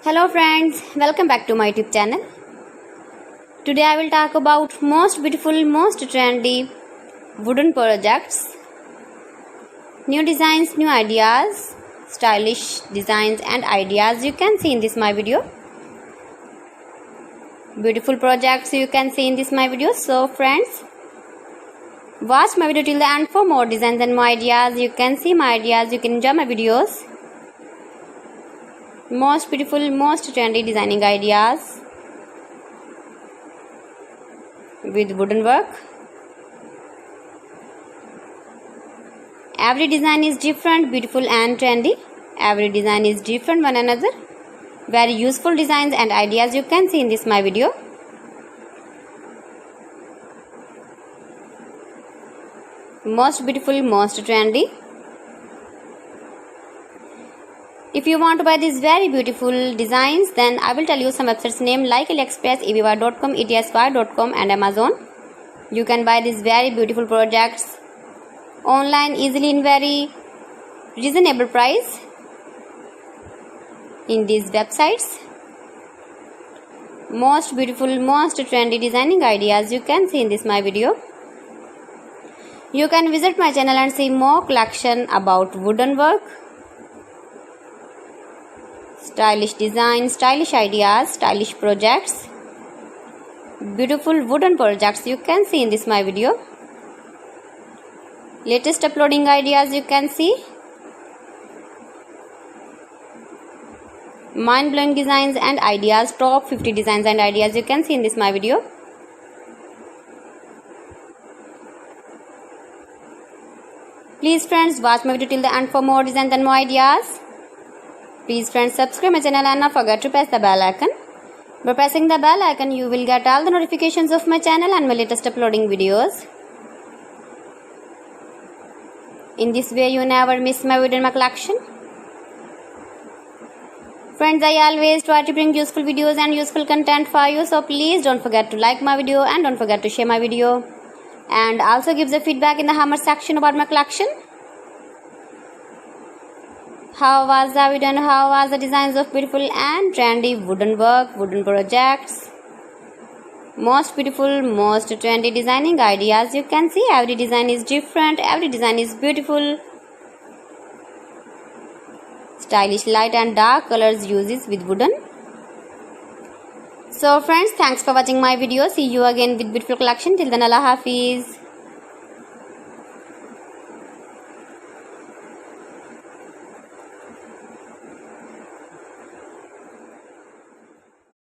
Hello friends, welcome back to my YouTube channel. Today I will talk about most beautiful, most trendy wooden projects, new designs, new ideas, stylish designs and ideas you can see in this my video. Beautiful projects you can see in this my video. So friends, watch my video till the end for more designs and more ideas. You can see my ideas, you can enjoy my videos. Most beautiful, most trendy designing ideas with wooden work. Every design is different, beautiful and trendy. Every design is different one another. Very useful designs and ideas you can see in this my video. Most beautiful, most trendy. If you want to buy these very beautiful designs, then I will tell you some websites name like AliExpress, eBay.com, etsy.com and Amazon. You can buy these very beautiful projects online easily in very reasonable price in these websites. Most beautiful, most trendy designing ideas you can see in this my video. You can visit my channel and see more collection about wooden work, stylish design, stylish ideas, stylish projects, beautiful wooden projects you can see in this my video. Latest uploading ideas you can see. Mind-blowing designs and ideas, top 50 designs and ideas you can see in this my video. Please friends, watch my video till the end for more designs and more ideas. Please friends, subscribe my channel and not forget to press the bell icon. By pressing the bell icon, you will get all the notifications of my channel and my latest uploading videos. In this way, you never miss my video in my collection. Friends, I always try to bring useful videos and useful content for you. So please don't forget to like my video and don't forget to share my video. And also give the feedback in the comment section about my collection. How was the video and how was the designs of beautiful and trendy wooden work, wooden projects? Most beautiful, most trendy designing ideas you can see. Every design is different, every design is beautiful. Stylish light and dark colors uses with wooden. So friends, thanks for watching my video. See you again with beautiful collection. Till then, Allah Hafiz.